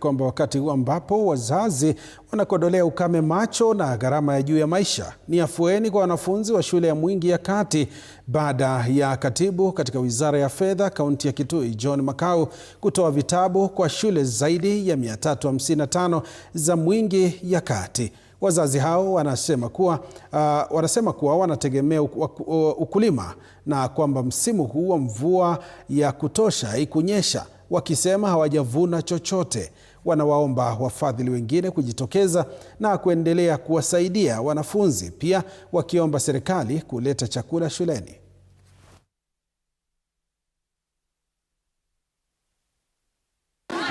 Kwamba wakati huu ambapo wazazi wanakodolea ukame macho na gharama ya juu ya maisha, ni afueni kwa wanafunzi wa shule ya Mwingi ya Kati baada ya katibu katika Wizara ya Fedha kaunti ya Kitui John Makau kutoa vitabu kwa shule zaidi ya 355 za Mwingi ya Kati. Wazazi hao wanasema kuwa wanategemea ukulima na kwamba msimu huu wa mvua ya kutosha haikunyesha, wakisema hawajavuna chochote. Wanawaomba wafadhili wengine kujitokeza na kuendelea kuwasaidia wanafunzi, pia wakiomba serikali kuleta chakula shuleni.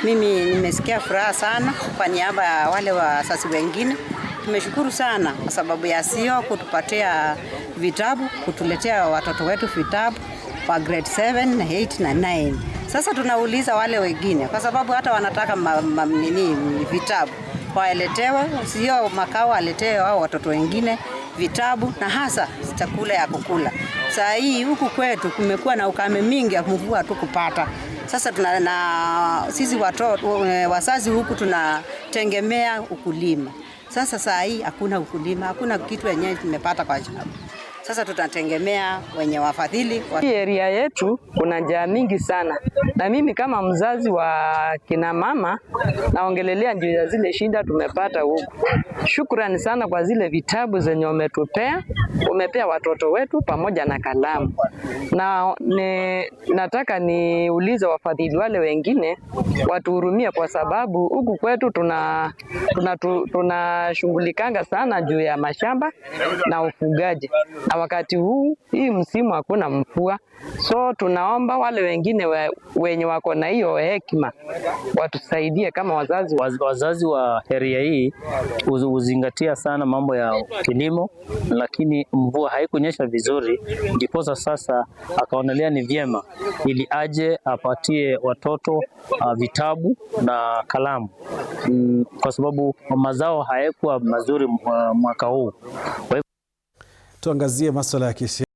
Mimi nimesikia furaha sana kwa niaba ya wale wazazi wengine. Tumeshukuru sana kwa sababu ya CEO kutupatia vitabu, kutuletea watoto wetu vitabu wa grade 7, 8 na 9. Sasa tunauliza wale wengine kwa sababu hata wanataka vitabu waeletewe, sio Makau aletewe wao watoto wengine vitabu na hasa chakula ya kukula. Saa hii huku kwetu kumekuwa na ukame mingi ya mvua tu kupata. Sasa sisi watoto wazazi huku tunategemea ukulima. Sasa saa hii hakuna ukulima, hakuna kitu yenyewe tumepata kwa shamba. Sasa tutategemea wenye wafadhili. Hii area yetu kuna njaa mingi sana, na mimi kama mzazi wa kina mama naongelelea juu ya zile shida tumepata huku. Shukrani sana kwa zile vitabu zenye umepea watoto wetu pamoja na kalamu. Na nataka niulize wafadhili wale wengine watuhurumie, kwa sababu huku kwetu tunashughulikanga sana juu ya mashamba na ufugaji. Na wakati huu hii msimu hakuna mvua, so tunaomba wale wengine wenye wako na hiyo hekima watusaidie kama wazazi. Wazazi wa area hii huzingatia sana mambo ya kilimo, lakini mvua haikunyesha vizuri, ndiposa sasa akaonelea ni vyema ili aje apatie watoto vitabu na kalamu, kwa sababu mazao hayakuwa mazuri mwaka huu. Tuangazie masuala ya kisiasa.